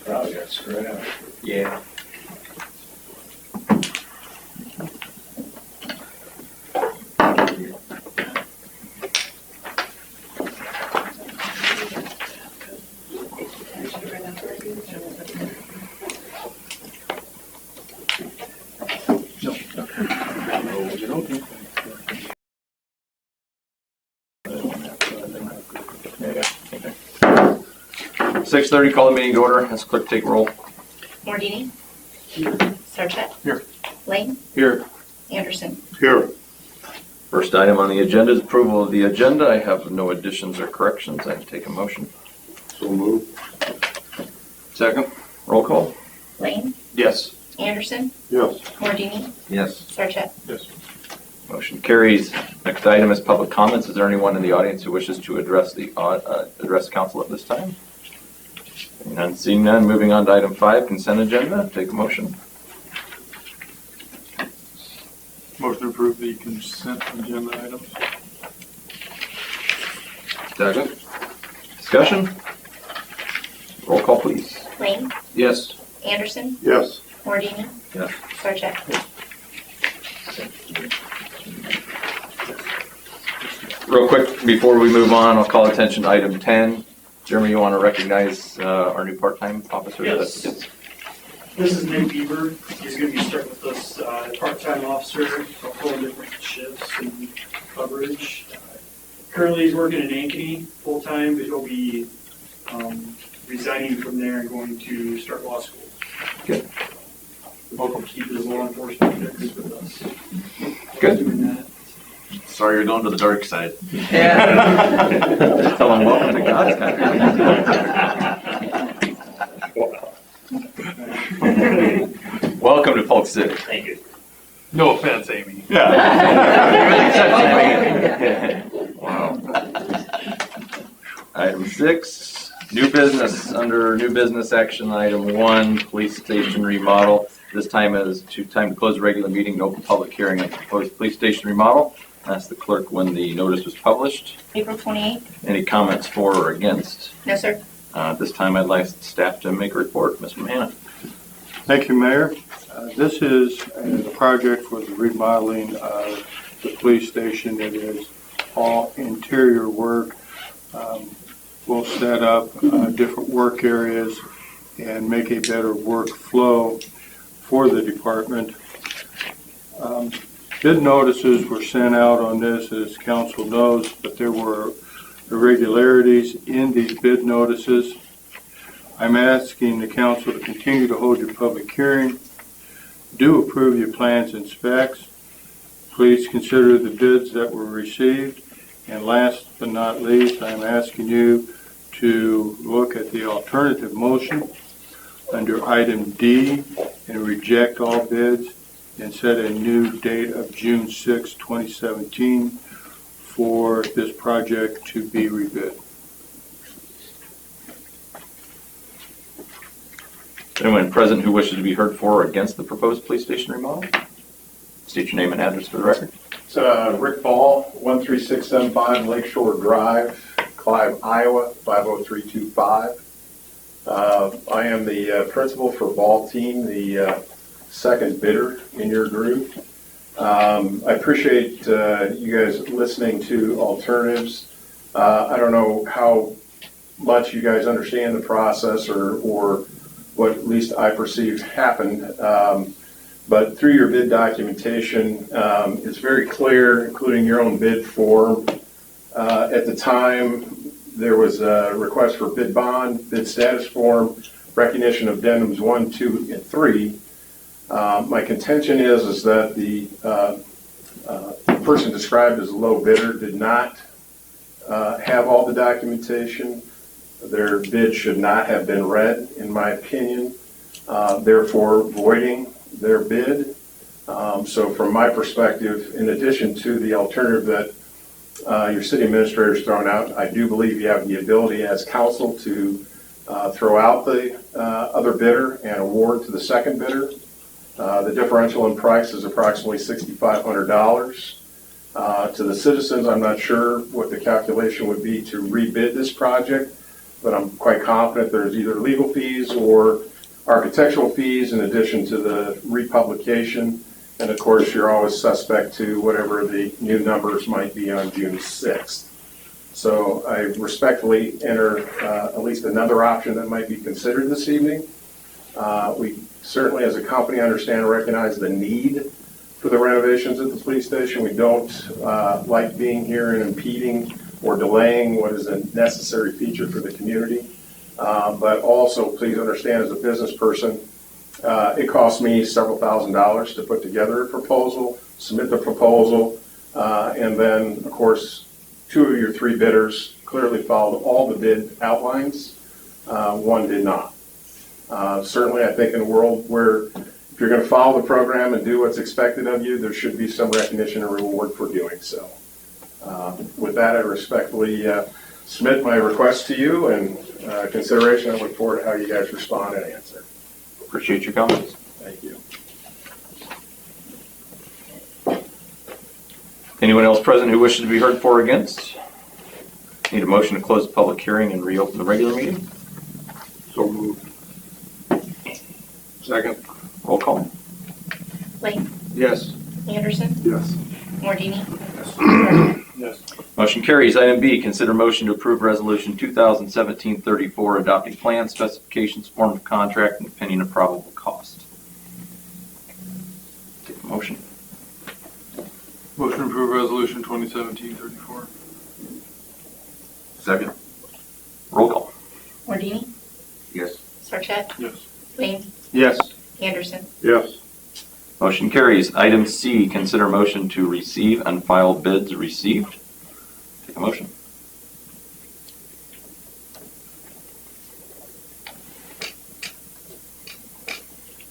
Probably got screwed out. Yeah. Okay. 6:30, call the meeting to order. Has clerk take roll. Mordini. Sarchet. Here. Lane. Here. Anderson. Here. First item on the agenda is approval of the agenda. I have no additions or corrections. I take a motion. So move. Second. Roll call. Lane. Yes. Anderson. Yes. Mordini. Yes. Sarchet. Yes. Motion carries. Next item is public comments. Is there anyone in the audience who wishes to address the council at this time? None, seeing none. Moving on to item 5, consent agenda. Take a motion. Motion to approve the consent agenda items. Second. Discussion. Roll call, please. Lane. Yes. Anderson. Yes. Mordini. Yes. Sarchet. Real quick, before we move on, I'll call attention to item 10. Jeremy, you want to recognize our new part-time officer? Yes. This is Nick Bieber. He's going to be starting with us, part-time officer, a couple of different shifts and coverage. Currently, he's working in Ankeny full-time, but he'll be resigning from there and going to start law school. Good. Welcome to keep his law enforcement records with us. Good. Doing that. Sorry you're going to the dark side. Yeah. Tell him welcome to God's country. Welcome to Polk City. Thank you. No offense, Amy. Wow. Item 6, new business. Under new business action, item 1, police station remodel. This time is time to close the regular meeting and open public hearing on proposed police station remodel. Ask the clerk when the notice was published. April 28th. Any comments for or against? No, sir. At this time, I'd like staff to make a report. Mr. Mahana. Thank you, Mayor. This is a project for the remodeling of the police station. It is all interior work. We'll set up different work areas and make a better workflow for the department. Bid notices were sent out on this, as council knows, but there were irregularities in these bid notices. I'm asking the council to continue to hold your public hearing. Do approve your plans and specs. Please consider the bids that were received. And last but not least, I'm asking you to look at the alternative motion under item D and reject all bids and set a new date of June 6, 2017 for this project to be rebid. Anyone present who wishes to be heard for or against the proposed police station remodel? State your name and address for the record. It's Rick Ball, 13675 Lakeshore Drive, Clive, Iowa, 50325. I am the principal for Ball Team, the second bidder in your group. I appreciate you guys listening to alternatives. I don't know how much you guys understand the process or what at least I perceive happened. But through your bid documentation, it's very clear, including your own bid form. At the time, there was a request for bid bond, bid status form, recognition of addendums 1, 2, and 3. My contention is that the person described as a low bidder did not have all the documentation. Their bid should not have been read, in my opinion, therefore voiding their bid. So from my perspective, in addition to the alternative that your city administrator has thrown out, I do believe you have the ability as council to throw out the other bidder and award to the second bidder. The differential in price is approximately $6,500. To the citizens, I'm not sure what the calculation would be to rebid this project. but I'm quite confident there's either legal fees or architectural fees in addition to the republication. And of course, you're always suspect to whatever the new numbers might be on June 6th. So I respectfully enter at least another option that might be considered this evening. We certainly, as a company, understand and recognize the need for the renovations at the police station. We don't like being here and impeding or delaying what is a necessary feature for the community. But also, please understand, as a business person, it costs me several $1,000s to put together a proposal, submit the proposal, and then, of course, 2 of your 3 bidders clearly followed all the bid outlines. 1 did not. Certainly, I think in a world where if you're going to follow the program and do what's expected of you, there should be some recognition and reward for doing so. With that, I respectfully submit my request to you and consideration. I look forward to how you guys respond and answer. Appreciate your comments. Thank you. Anyone else present who wishes to be heard for or against? Need a motion to close the public hearing and reopen the regular meeting? So moved. Second. Roll call. Lane, Yes. Anderson, Yes. Mordini, Yes. Motion carries. Item B, consider motion to approve resolution 2017-34 adopting plan specifications, form of contract, and opinion of probable cost. Take a motion. Motion to approve resolution 2017-34. Second. Roll call. Mordini, Yes. Sarchet, Yes. Lane, Yes. Anderson, Yes. Motion carries. Item C, consider motion to receive and file bids received. Take a motion.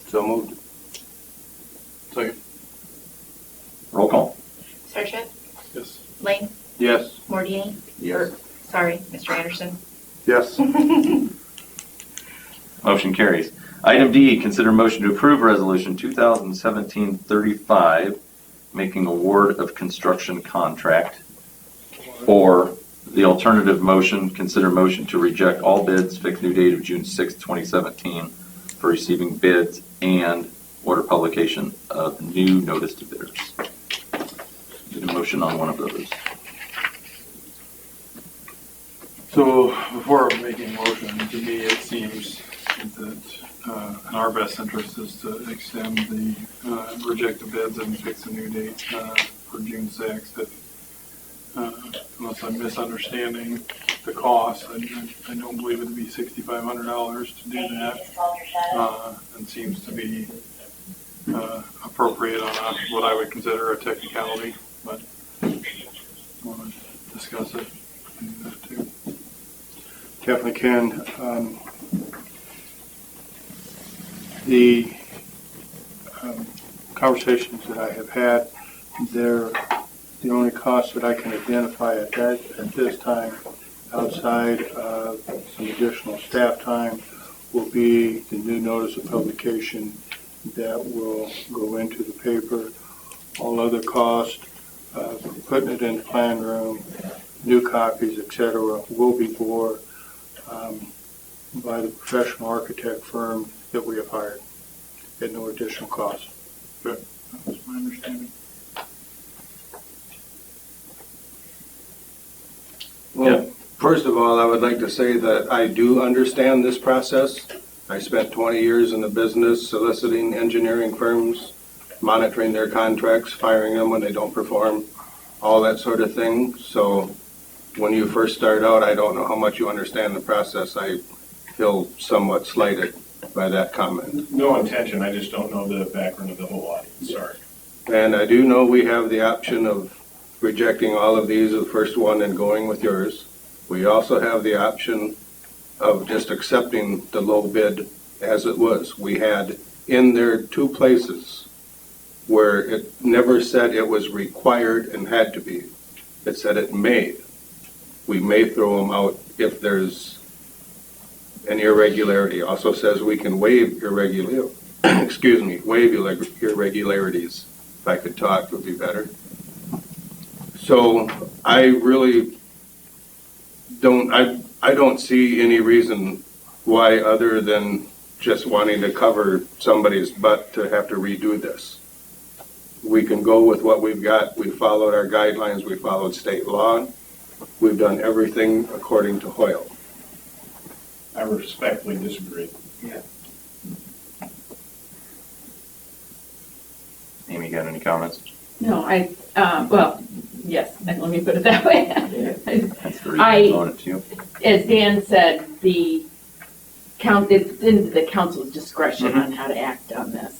So moved. Second. Roll call. Sarchet, Yes. Lane, Yes. Mordini, Yes. sorry, Mr. Anderson. Yes. Motion carries. Item D, consider motion to approve resolution 2017-35, making award of construction contract. Or the alternative motion, consider motion to reject all bids, fixed new date of June 6, 2017, for receiving bids and order publication of new notice to bidders. Need a motion on one of those. So before making a motion, to me, it seems that in our best interest is to extend the, reject the bids and fix a new date for June 6th. Unless I'm misunderstanding the cost, I don't believe it'd be $6,500 to do that. And seems to be appropriate on what I would consider a technicality, but want to discuss it. I can do that too. Definitely can. The conversations that I have had, they're the only cost that I can identify at this time, outside of some additional staff time, will be the new notice of publication that will go into the paper. All other costs, putting it in the plan room, new copies, etc., will be bore by the professional architect firm that we have hired at no additional cost. That was my understanding. Well, first of all, I would like to say that I do understand this process. I spent 20 years in the business soliciting engineering firms, monitoring their contracts, firing them when they don't perform, all that sort of thing. So when you first start out, I don't know how much you understand the process. I feel somewhat slighted by that comment. No intention. I just don't know the background of the whole audience. Sorry. And I do know we have the option of rejecting all of these, the first one, and going with yours. We also have the option of just accepting the low bid as it was. We had in there 2 places where it never said it was required and had to be. It said it may. We may throw them out if there's an irregularity. Also says we can waive waive irregularities. If I could talk, it would be better. So I really don't, I don't see any reason why, other than just wanting to cover somebody's butt, to have to redo this. We can go with what we've got. We followed our guidelines. We followed state law. We've done everything according to Hoyle. I respectfully disagree. Amy, got any comments? No, well, yes, let me put it that way. That's the reason I- I'm throwing it to you. As Dan said, it's in the council's discretion Mhm. on how to act on this.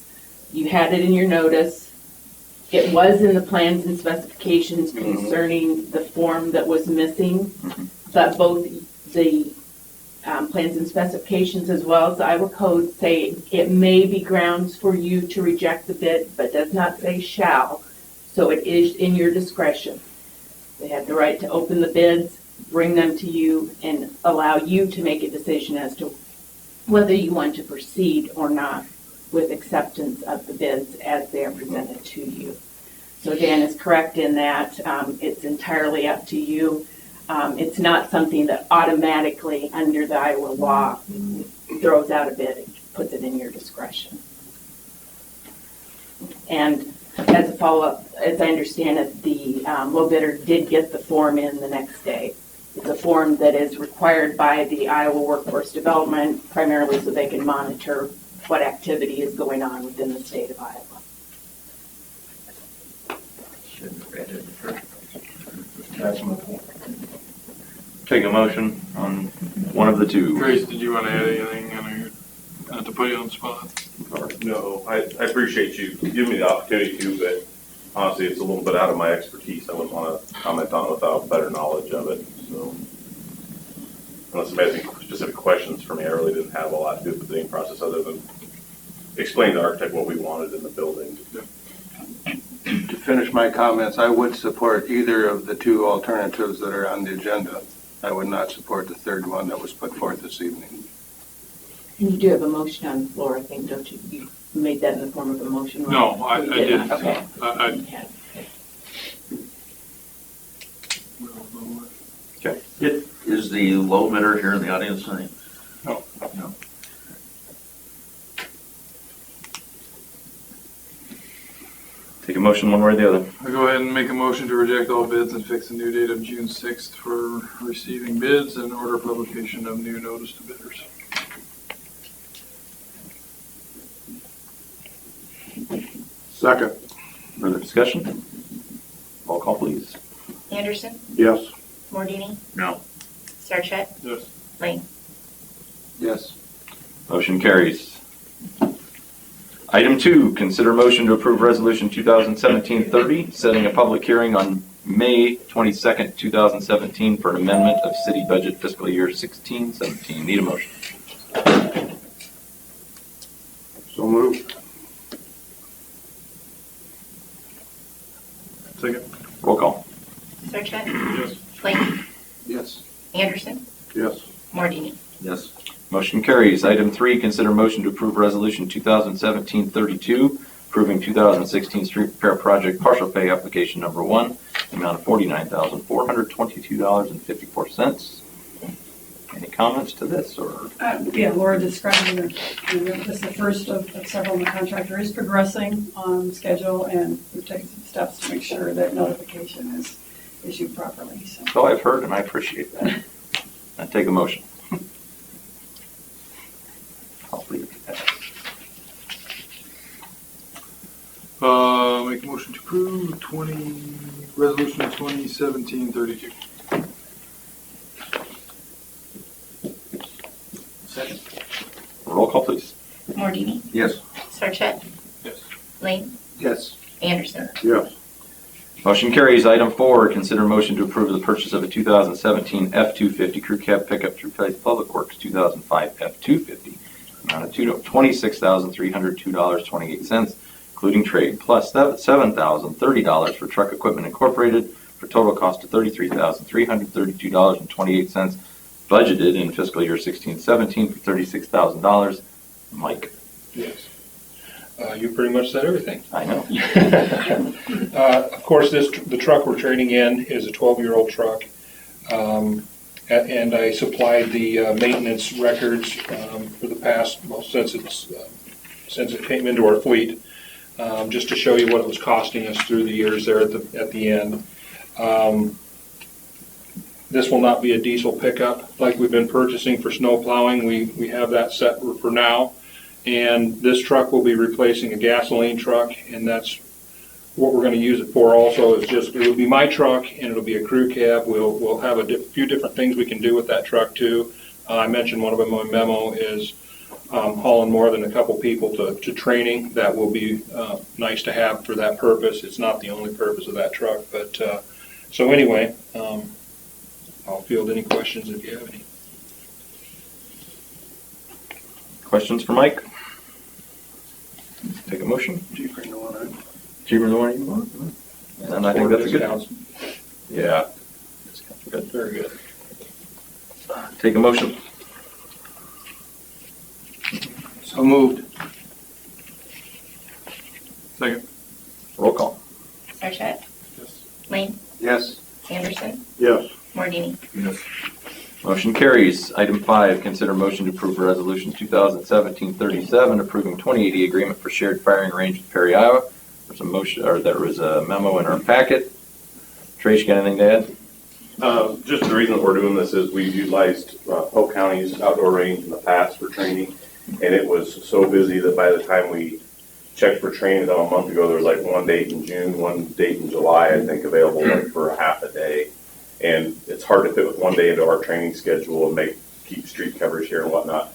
You had it in your notice. It was in the plans and specifications concerning the form that was missing, Mhm. but both the plans and specifications as well as the Iowa code say it may be grounds for you to reject the bid, but does not say shall. So it is in your discretion. They have the right to open the bids, bring them to you, and allow you to make a decision as to whether you want to proceed or not with acceptance of the bids as they are presented to you. So Dan is correct in that it's entirely up to you. It's not something that automatically, under the Iowa law, throws out a bid. It puts it in your discretion. And as a follow-up, as I understand it, the low bidder did get the form in the next day. It's a form that is required by the Iowa Workforce Development, primarily so they can monitor what activity is going on within the state of Iowa. Shouldn't have read it first. That's my point. Take a motion on one of the two. Trace, did you want to add anything? Not to put you on the spot. No, I appreciate you giving me the opportunity to, but honestly, it's a little bit out of my expertise. I wouldn't want to comment on it without better knowledge of it, so. Unless somebody has any specific questions for me, I really didn't have a lot to do with the bidding process other than explain to the architect what we wanted in the building. To finish my comments, I would support either of the two alternatives that are on the agenda. I would not support the third one that was put forth this evening. And you do have a motion on the floor, I think, don't you? You made that in the form of a motion, right? No, I You didn't. Okay. Is the low bidder here in the audience tonight? No. No. Take a motion one way or the other. I'll go ahead and make a motion to reject all bids and fix a new date of June 6th for receiving bids and order publication of new notice to bidders. Second. Further discussion? Roll call, please. Anderson, Yes. Mordini, No. Sarchet, Yes. Lane. Yes. Motion carries. Item 2, consider motion to approve resolution 2017-30, setting a public hearing on May 22nd, 2017 for an amendment of city budget fiscal year 16-17. Need a motion. So moved. Second. Roll call. Sarchet, Yes. Lane, Yes. Anderson, Yes. Mordini. Yes. Motion carries. Item 3, consider motion to approve resolution 2017-32, approving 2016 street repair project partial pay application number 1, amount of $49,422.54. Any comments to this, or? Yeah, Laura described it. This is the first of several. The contractor is progressing on schedule, and we've taken some steps to make sure that notification is issued properly. So I've heard, and I appreciate that. I take a motion. I'll leave it at that. Make a motion to approve resolution 2017-32. Second. Roll call, please. Mordini, Yes. Sarchet, Yes. Lane, Yes. Anderson. Yes. Motion carries. Item 4, consider motion to approve the purchase of a 2017 F-250 crew cab pickup to replace Public Works 2005 F-250, amount of $26,302.28, including trade, plus $7,030 for truck equipment incorporated, for total cost of $33,332.28, budgeted in fiscal year 16-17 for $36,000. Mike, Yes. You pretty much said everything. I know. Of course, the truck we're trading in is a 12-year-old truck. and I supplied the maintenance records for the past, well, since it came into our fleet, just to show you what it was costing us through the years there at the end. This will not be a diesel pickup like we've been purchasing for snow plowing. We have that set for now. And this truck will be replacing a gasoline truck, and that's what we're going to use it for also. It'll be my truck, and it'll be a crew cab. We'll have a few different things we can do with that truck too. I mentioned one of them in my memo is hauling more than a couple people to training. That will be nice to have for that purpose. It's not the only purpose of that truck, but so anyway, I'll field any questions if you have any. Questions for Mike? Take a motion. Cheaper than the one I- Cheaper than the one you want? And I think that's a good. Discounts. Yeah. Good. Very good. Take a motion. So moved. Second. Roll call. Sarchet? Yes. Lane? Yes. Anderson? Yes. Mordini? Yes. Motion carries. Item 5, consider motion to approve Resolution 2017-37, approving 2080 agreement for shared firing range with Perry, Iowa. There's a motion, or there was a memo in our packet. Trace, you got anything to add? Just the reason that we're doing this is we've utilized Polk County's outdoor range in the past for training, and it was so busy that by the time we checked for training about a month ago, there was like one date in June, one date in July, I think, available like for a half a day. And it's hard to fit with one day into our training schedule and keep street coverage here and whatnot.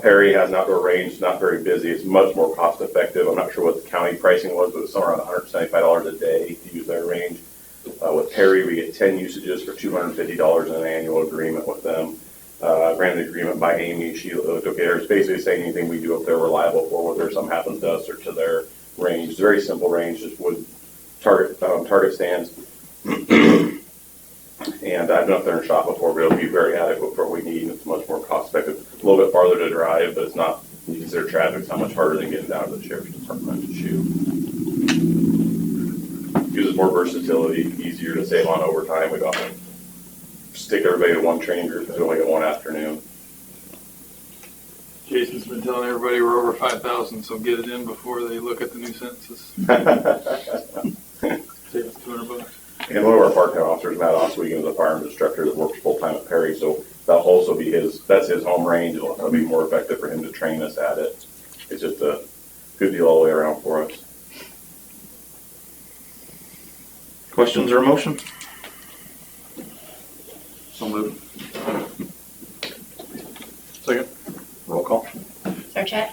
Perry has an outdoor range, not very busy. It's much more cost effective. I'm not sure what the county pricing was, but it was somewhere around $175 a day to use their range. With Perry, we get 10 usages for $250 in an annual agreement with them. Ran the agreement by Amy. She looked okay. It's basically saying anything we do up there, we're liable for, whether something happens to us or to their range. It's a very simple range, just wood target stands. And I've been up there and shot before, but it'll be very adequate for what we need. It's much more cost effective. A little bit farther to drive, but it's not, when you consider traffic, it's not much harder than getting down to the sheriff's department to shoot. Uses more versatility, easier to save on overtime. We don't have to stick everybody to one training group because we only get one afternoon. Jason's been telling everybody we're over 5,000, so get it in before they look at the new census. Save us $200. And one of our part-time officers, Matt Oswego, is a firearms instructor that works full-time at Perry, so that'll also be that's his home range. It'll be more effective for him to train us at it. It's just a good deal all the way around for us. Questions or a motion? So moved. Second. Roll call. Sarchet?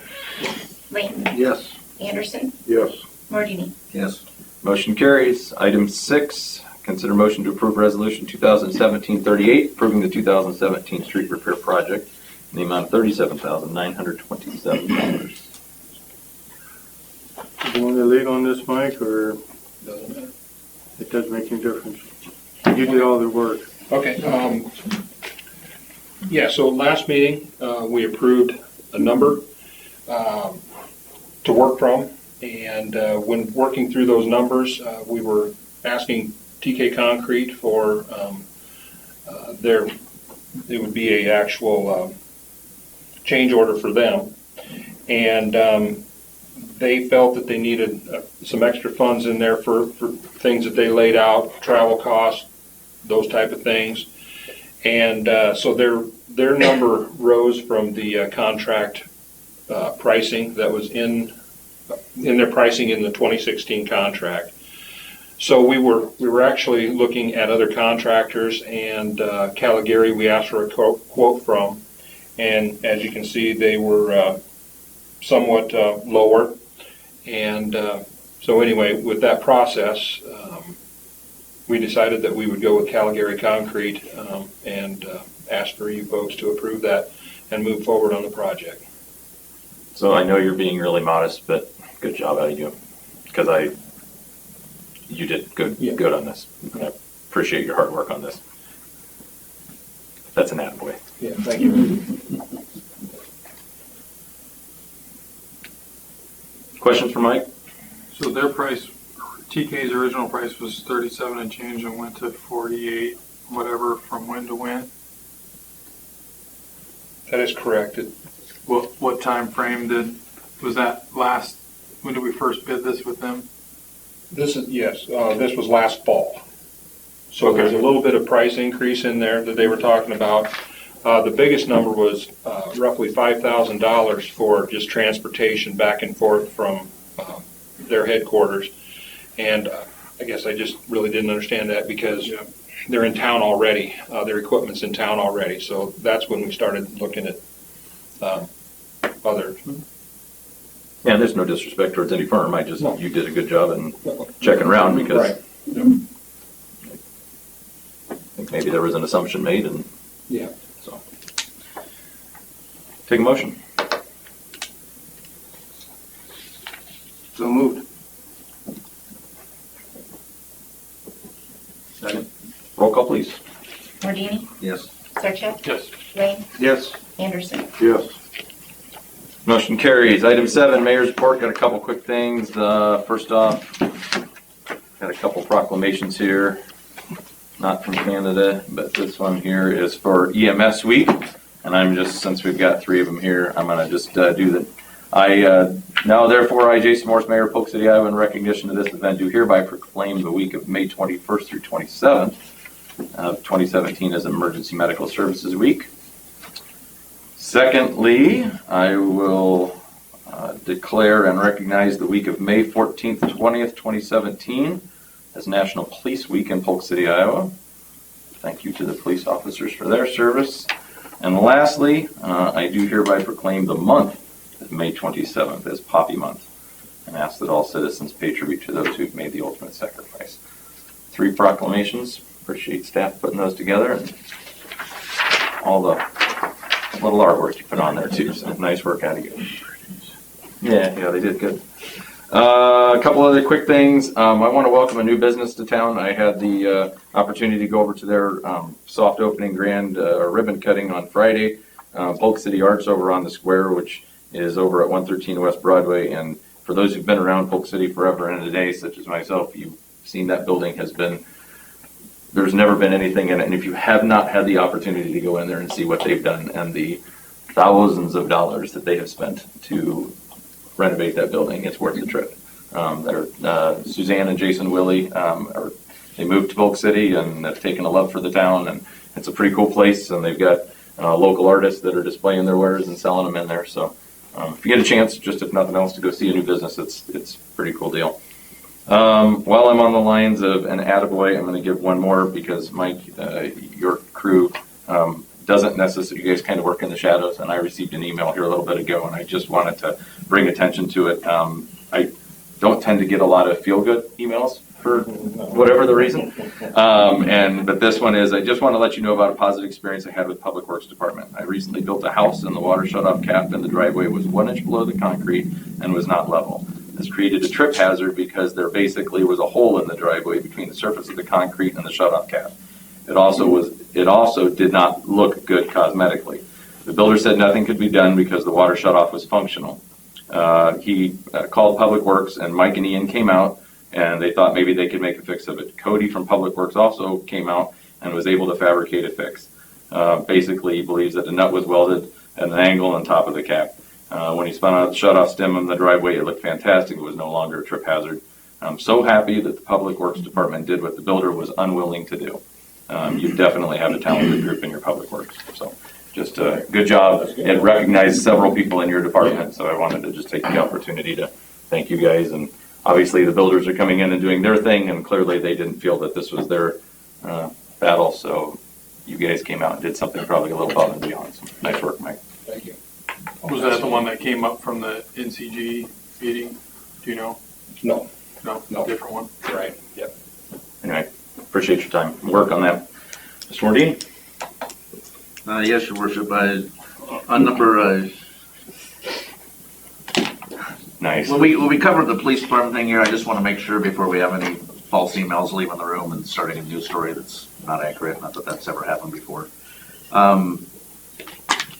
Lane? Yes. Anderson? Yes. Mordini? Yes. Motion carries. Item 6, consider motion to approve Resolution 2017-38, approving the 2017 street repair project in the amount of $37,927. You want to lead on this, Mike, or Doesn't matter. it doesn't make any difference? You did all the work. Okay. Yeah, so last meeting, we approved a number to work from. And when working through those numbers, we were asking TK Concrete for it would be a actual change order for them. And they felt that they needed some extra funds in there for things that they laid out, travel costs, those type of things. And so their number rose from the contract pricing that was in their pricing in the 2016 contract. So we were actually looking at other contractors, and Caligari we asked for a quote from, and as you can see they were somewhat lower. And so anyway, with that process, we decided that we would go with Caligari Concrete and ask for you folks to approve that and move forward on the project. So I know you're being really modest, but good job out of you, because you did good on this. I appreciate your hard work on this. That's an attaboy. Yeah, thank you. Questions for Mike? So their price, TK's original price was 37 and change and went to 48, whatever, from when to when? That is correct. What time frame was that last, when did we first bid this with them? This was last fall. So there's a little bit of price increase in there that they were talking about. The biggest number was roughly $5,000 for just transportation back and forth from their headquarters. And I guess I just really didn't understand that because they're in town already. Their equipment's in town already. So that's when we started looking at others. Yeah, there's no disrespect towards any firm. You did a good job in checking around because Right. I think maybe there was an assumption made and Yeah. so. Take a motion. So moved. Second. Roll call, please. Mordini, Yes. Sarchet, Yes. Lane, Yes. Anderson. Yes. Motion carries. Item 7, Mayor's Report. Got a couple quick things. First off, got a couple proclamations here. Not from Canada, but this one here is for EMS Week. And since we've got 3 of them here, I'm going to just do the. Now, therefore, I, Jason Morse, Mayor of Polk City, Iowa, in recognition of this event, do hereby proclaim the week of May 21st through 27th of 2017 as Emergency Medical Services Week. Secondly, I will declare and recognize the week of May 14th, 20th, 2017 as National Police Week in Polk City, Iowa. Thank you to the police officers for their service. And lastly, I do hereby proclaim the month of May 27th as Poppy Month and ask that all citizens pay tribute to those who've made the ultimate sacrifice. 3 proclamations. Appreciate staff putting those together and all the little artwork you put on there too. So nice work out of you. Yeah, they did good. A couple other quick things. I want to welcome a new business to town. I had the opportunity to go over to their soft opening grand ribbon cutting on Friday. Polk City Arts over on the square, which is over at 113 West Broadway. And for those who've been around Polk City forever and a day, such as myself, you've seen that building there's never been anything in it. And if you have not had the opportunity to go in there and see what they've done and the thousands of dollars that they have spent to renovate that building, it's worth the trip. Suzanne and Jason Willie, they moved to Polk City and have taken a love for the town, and it's a pretty cool place, and they've got local artists that are displaying their wares and selling them in there. So if you get a chance, just if nothing else, to go see a new business, it's a pretty cool deal. While I'm on the lines of an attaboy, I'm going to give one more because Mike, your crew doesn't necessarily, you guys kind of work in the shadows, and I received an email here a little bit ago, and I just wanted to bring attention to it. I don't tend to get a lot of feel-good emails for whatever the reason. But this one is, I just want to let you know about a positive experience I had with Public Works Department. I recently built a house, and the water shut-off cap in the driveway was 1 inch below the concrete and was not level. This created a trip hazard because there basically was a hole in the driveway between the surface of the concrete and the shut-off cap. It also did not look good cosmetically. The builder said nothing could be done because the water shutoff was functional. He called Public Works, and Mike and Ian came out, and they thought maybe they could make a fix of it. Cody from Public Works also came out and was able to fabricate a fix. Basically, he believes that the nut was welded at an angle on top of the cap. When he spun out the shutoff stem in the driveway, it looked fantastic. It was no longer a trip hazard. I'm so happy that the Public Works Department did what the builder was unwilling to do. You definitely have a talented group in your Public Works. So just a good job. It recognized several people in your department, so I wanted to just take the opportunity to thank you guys. And obviously the builders are coming in and doing their thing, and clearly they didn't feel that this was their battle, so you guys came out and did something probably a little above and beyond. So nice work, Mike. Thank you. Was that the one that came up from the NCG meeting? Do you know? No. No, different one. Right. Yep. Anyway, appreciate your time and work on that. Mr. Mordini? Yes, Your Worship. On number, Nice. when we covered the police department thing here, I just want to make sure before we have any false emails leaving the room and starting a news story that's not accurate. Not that that's ever happened before.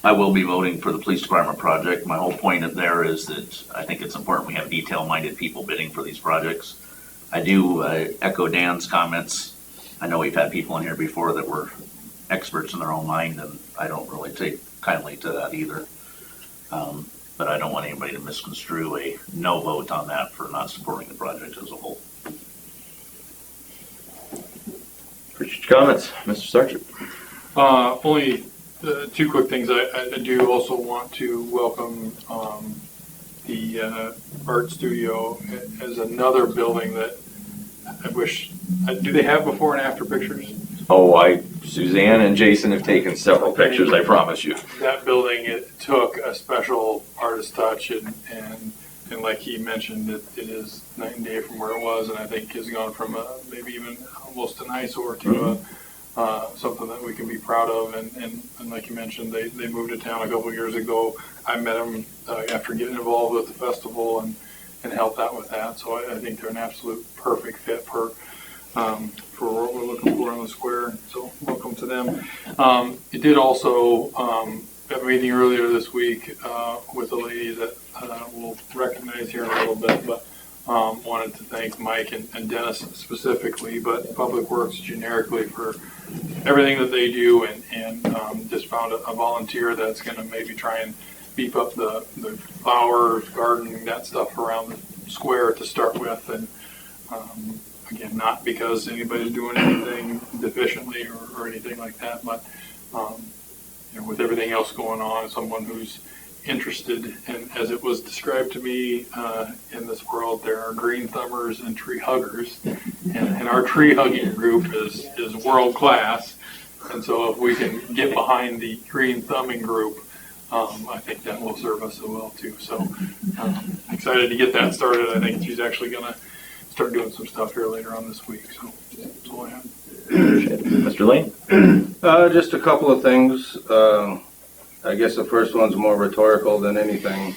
I will be voting for the police department project. My whole point of there is that I think it's important we have detail-minded people bidding for these projects. I do echo Dan's comments. I know we've had people in here before that were experts in their own mind, and I don't really take kindly to that either. But I don't want anybody to misconstrue a no vote on that for not supporting the project as a whole. Appreciate your comments. Mr. Sargent. Only two quick things. I do also want to welcome the art studio as another building that I wish, do they have before and after pictures? Oh, Suzanne and Jason have taken several pictures, I promise you. That building, it took a special artist touch, and like he mentioned, it is night and day from where it was, and I think has gone from maybe even almost an eyesore to something that we can be proud of. And like you mentioned, they moved to town a couple years ago. I met them after getting involved with the festival and helped out with that. So I think they're an absolute perfect fit for what we're looking for on the square. So welcome to them. It did also have a meeting earlier this week with a lady that we'll recognize here in a little bit, but wanted to thank Mike and Dennis specifically, but Public Works generically for everything that they do, and just found a volunteer that's going to maybe try and beef up the flowers, gardening, that stuff around the square to start with. And again, not because anybody's doing anything deficiently or anything like that, but with everything else going on, someone who's interested, and as it was described to me in this world, there are green thumbers and tree huggers, and our tree hugging group is world class. And so if we can get behind the green thumbing group, I think that will serve us so well too. So excited to get that started. I think she's actually going to start doing some stuff here later on this week. So that's all I have. Mr. Lane? Just a couple of things. I guess the first one's more rhetorical than anything.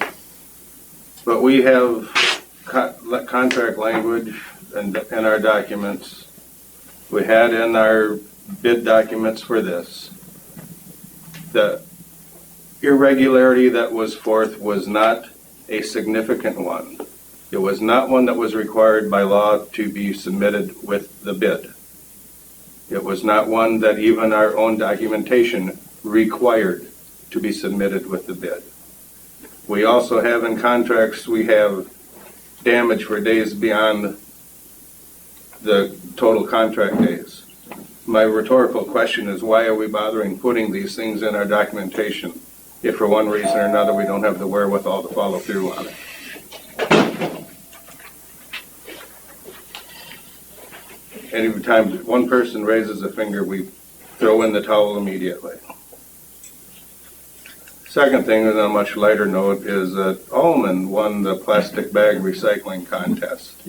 But we have contract language in our documents. We had in our bid documents for this. The irregularity that was forth was not a significant one. It was not one that was required by law to be submitted with the bid. It was not one that even our own documentation required to be submitted with the bid. We also have in contracts, we have damage for days beyond the total contract days. My rhetorical question is, why are we bothering putting these things in our documentation if for one reason or another we don't have the wherewithal to follow through on it? Any time one person raises a finger, we throw in the towel immediately. Second thing, on a much lighter note, is that Allman won the plastic bag recycling contest.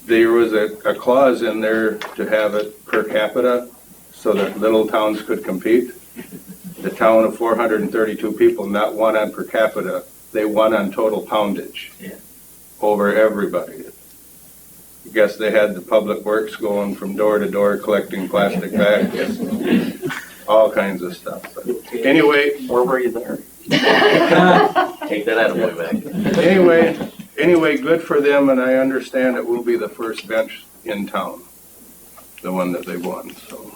There was a clause in there to have it per capita so that little towns could compete. The town of 432 people not won on per capita, they won on total poundage over everybody. I guess they had the public works going from door to door collecting plastic bags, all kinds of stuff. But anyway, Where were you there? Take that out of my bag. anyway, good for them, and I understand it will be the first bench in town, the one that they won. So.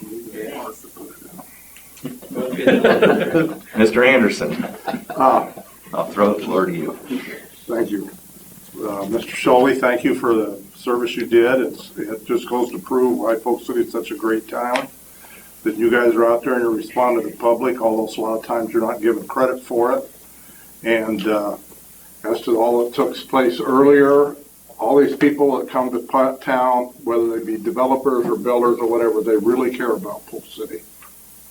Mr. Anderson? I'll throw the floor to you. Thank you. Mr. Sholey, thank you for the service you did. It just goes to prove why Polk City is such a great town, that you guys are out there and you respond to the public, although a lot of times you're not given credit for it. And as to all that took place earlier, all these people that come to town, whether they be developers or builders or whatever, they really care about Polk City.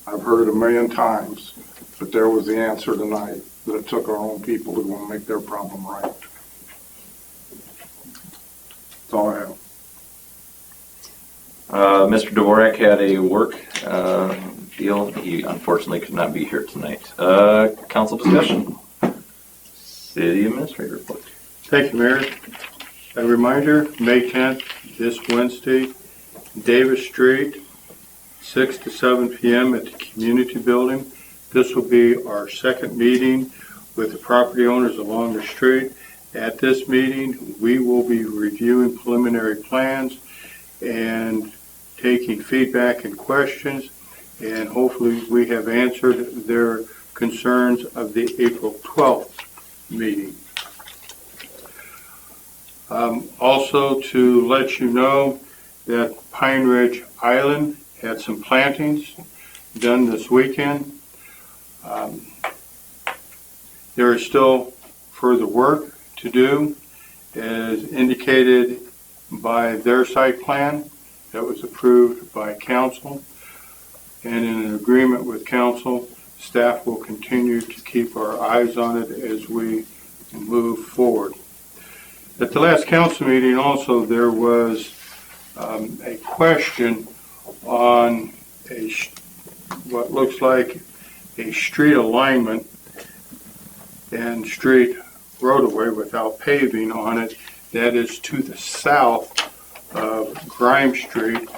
I've heard it a million times, but there was the answer tonight, that it took our own people to go and make their problem right. That's all I have. Mr. Dvorak had a work deal. He unfortunately could not be here tonight. Council discussion. City Administrator report. Thank you, Mayor. A reminder, May 10th, this Wednesday, Davis Street, 6 to 7 p.m. at the Community Building. This will be our second meeting with the property owners along the street. At this meeting, we will be reviewing preliminary plans and taking feedback and questions, and hopefully we have answered their concerns of the April 12th meeting. Also to let you know that Pine Ridge Island had some plantings done this weekend. There is still further work to do, as indicated by their site plan that was approved by council. And in an agreement with council, staff will continue to keep our eyes on it as we move forward. At the last council meeting also, there was a question on what looks like a street alignment and street roadway without paving on it that is to the south of Grimes Street,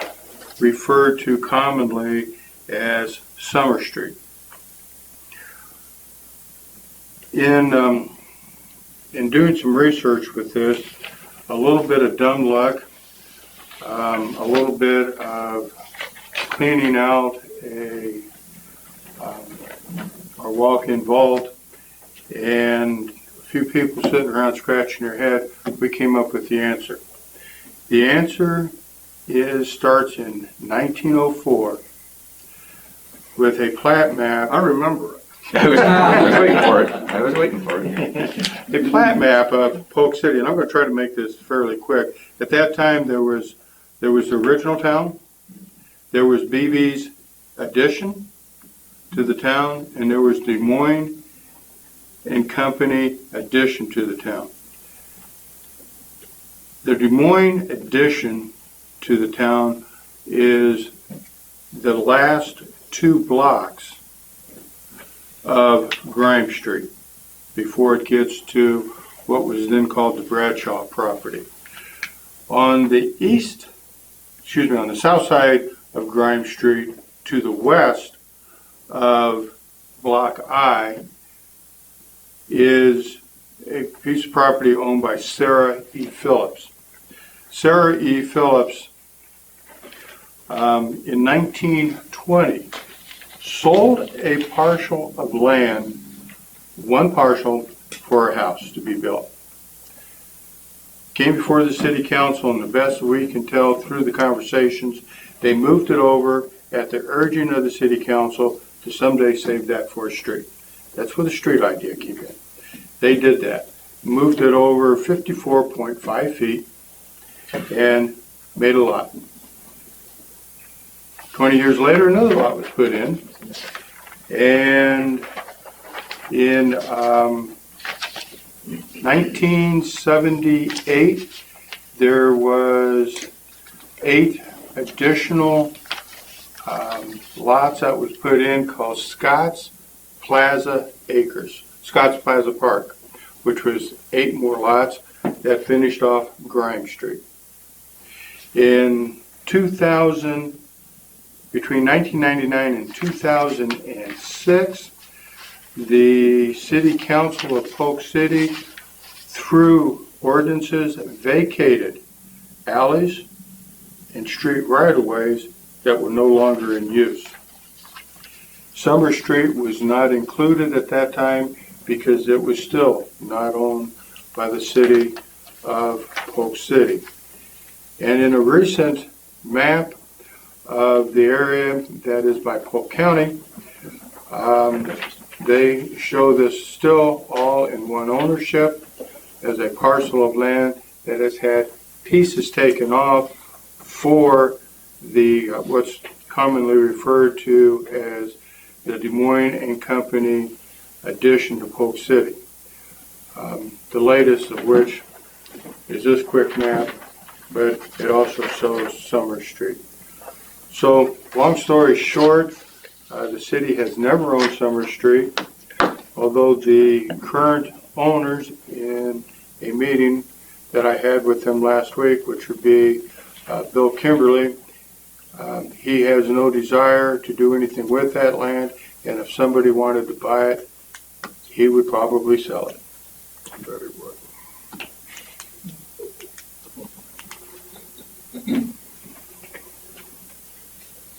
referred to commonly as Summer Street. In doing some research with this, a little bit of dumb luck, a little bit of cleaning out our walk-in vault, and a few people sitting around scratching their head, we came up with the answer. The answer starts in 1904 with a plat map. I remember it. I was waiting for it. A plat map of Polk City, and I'm going to try to make this fairly quick. At that time, there was the original town, there was BB's addition to the town, and there was Des Moines and Company addition to the town. The Des Moines addition to the town is the last 2 blocks of Grimes Street before it gets to what was then called the Bradshaw property. On the on the south side of Grimes Street to the west of Block I is a piece of property owned by Sarah E. Phillips. Sarah E. Phillips in 1920 sold a parcel of land, one parcel, for a house to be built. Came before the city council, and the best we can tell through the conversations, they moved it over at the urging of the city council to someday save that for a street. That's where the street idea came in. They did that, moved it over 54.5 feet and made a lot. 20 years later, another lot was put in, and in 1978, there was 8 additional lots that was put in called Scotts Plaza Acres, Scotts Plaza Park, which was 8 more lots that finished off Grimes Street. In 2000, between 1999 and 2006, the City Council of Polk City, through ordinances, vacated alleys and street right-of-ways that were no longer in use. Summer Street was not included at that time because it was still not owned by the City of Polk City. And in a recent map of the area that is by Polk County, they show this still all in one ownership as a parcel of land that has had pieces taken off for the what's commonly referred to as the Des Moines and Company addition to Polk City. The latest of which is this quick map, but it also shows Summer Street. So, long story short, the city has never owned Summer Street, although the current owners, in a meeting that I had with them last week, which would be Bill Kimberly, he has no desire to do anything with that land, and if somebody wanted to buy it, he would probably sell it. But it would.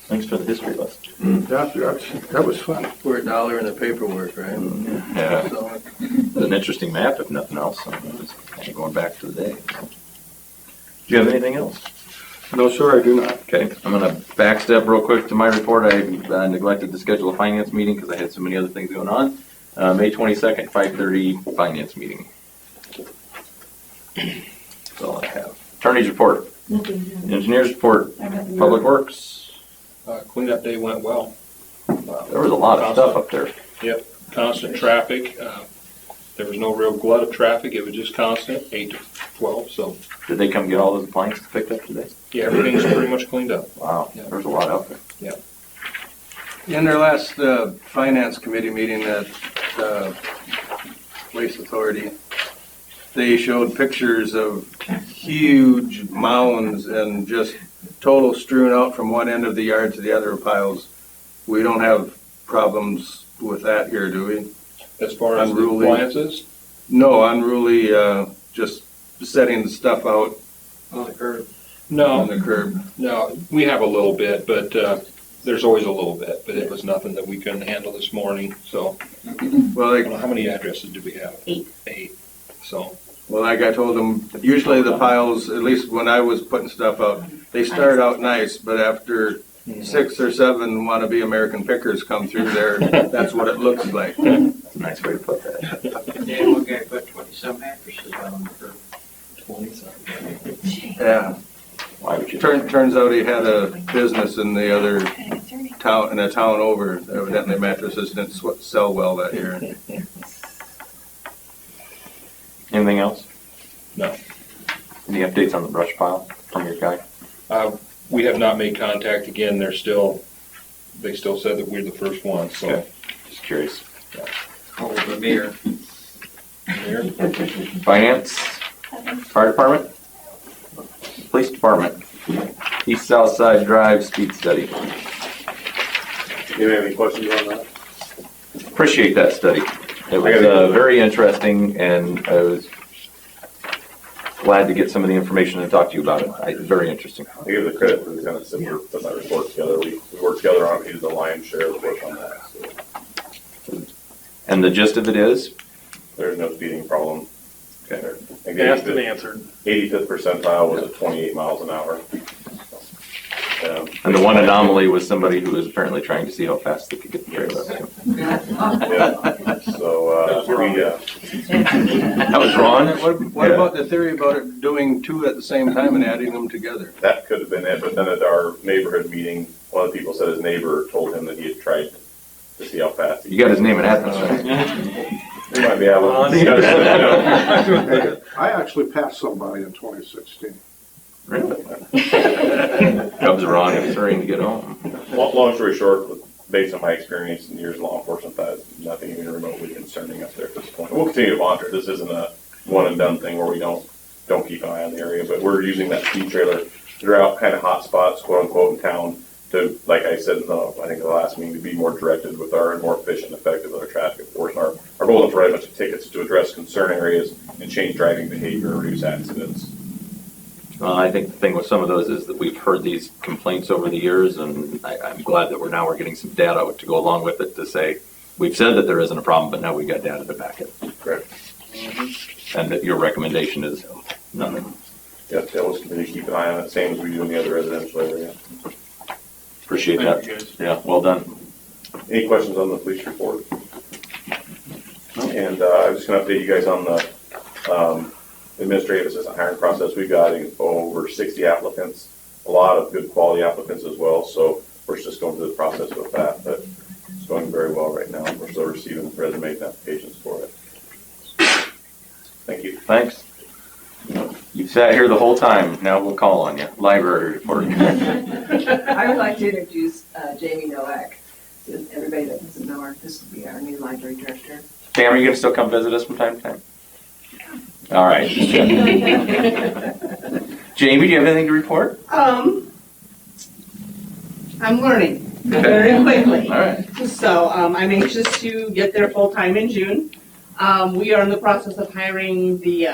Thanks for the history lesson. That was fun. For $1 in the paperwork, right? Yeah, So, it's an interesting map, if nothing else. So it's kind of going back to the day. Do you have anything else? no, sir, I do not. Okay, I'm gonna backstep real quick to my report. I neglected to schedule a finance meeting because I had so many other things going on. May 22nd, 5:30 finance meeting. That's all I have. Attorney's report, engineer's report, I got the- public works. Cleanup day went well. There was a lot of stuff up there. Yep, constant traffic. There was no real glut of traffic. It was just constant, 8 to 12. So, Did they come get all those appliances picked up today? yeah, everything's pretty much cleaned up. Wow, Yeah. there was a lot out there. In their last finance committee meeting at Waste Authority, they showed pictures of huge mounds and just total strewn out from one end of the yard to the other piles. We don't have problems with that here, do we? As far as the Unruly. appliances, No, unruly, just setting the stuff out on the curb. No, we have a little bit, but there's always a little bit. But it was nothing that we couldn't handle this morning. So, Well, I don't know, how many addresses do we have? 8. 8. So, Well, like I told them, usually the piles, at least when I was putting stuff out, they start out nice, but after 6 or 7 wannabe American pickers come through there, that's what it looks like. That's a nice way to put that. Yeah, one guy put 20-some mattresses on for 20-some. Yeah. Why would you? Turns out he had a business in the other town, in a town over. Evidently mattresses didn't sell well that year. Anything else? no. Any updates on the brush pile from your guy? We have not made contact again. They still said that we're the first one. So, Okay. Just curious. Oh, the mayor. Mayor? Finance, fire department, police department, east-south side drive speed study. You have any questions on that? Appreciate that study. It was very interesting, and I was glad to get some of the information and talk to you about it. Very interesting. I give the credit for the kind of similar, put that report together. We worked together on it. He did the lion's share of the work on that. So And the gist of it is? there's no speeding problem. Okay. Asked and answered. 85th percentile was at 28 miles an hour. And the one anomaly was somebody who was apparently trying to see how fast they could get the trailer up to. Yeah. So That was wrong. What about the theory about it doing 2 at the same time and adding them together? that could have been it. But then at our neighborhood meeting, one of the people said his neighbor told him that he had tried to see how fast he You got his name and address, right? We might be able I actually passed somebody in 2016. Really? Cubs are on him, hurrying to get home. Long story short, based on my experience in years of law enforcement, that is nothing even remotely concerning up there at this point. We'll continue to monitor. This isn't a one and done thing where we don't keep an eye on the area, but we're using that speed trailer throughout kind of hot spots, quote unquote, in town to, like I said, I think the last meeting, to be more directed with our and more efficient, effective with our traffic enforcement. Our goal is to write a bunch of tickets to address concern areas and change driving behavior and reduce accidents. I think the thing with some of those is that we've heard these complaints over the years, and I'm glad that we're getting some data to go along with it to say, we've said that there isn't a problem, but now we've got data to back it. Correct. And that your recommendation is nothing. Yeah, let's continue to keep an eye on it, same as we do in the other residential area. Appreciate Thank that. you, guys. Yeah, well done. Any questions on the police report? And I was just going to update you guys on the administrative assistant hiring process. We've got over 60 applicants, a lot of good quality applicants as well. So we're just going through the process with that, but it's going very well right now. We're still receiving resumes and applications for it. Thank you. Thanks. You've sat here the whole time. Now we'll call on you. Library report. I would like to introduce Jamie Nowak. To everybody that doesn't know her, this will be our new library director. Pam, are you going to still come visit us from time to time? All right. Jamie, do you have anything to report? I'm learning very quickly. All right. So I'm anxious to get there full-time in June. We are in the process of hiring the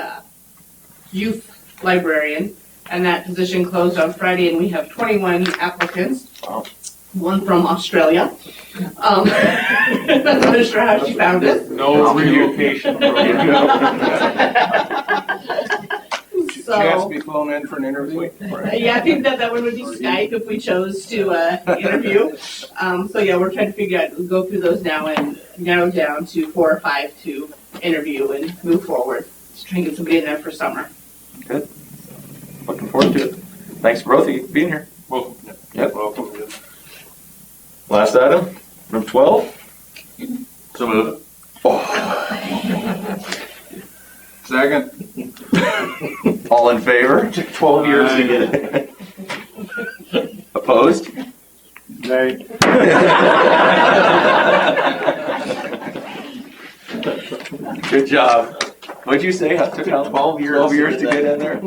youth librarian, and that position closed on Friday, and we have 21 applicants. Wow. one from Australia. I'm not sure how she found us. No relocation program. So, Chance to be flown in for an interview? yeah, I think that one would be Skype if we chose to interview. So yeah, we're trying to figure out, go through those now and narrow down to 4 or 5 to interview and move forward. Just trying to get somebody in there for summer. Good. Looking forward to it. Thanks for both of you being here. Welcome. Yep. Welcome. Last item, number 12. So move. Second. All in favor? 12 years to get it. Opposed? Nay. Good job. What'd you say? It took how 12 years to get in there?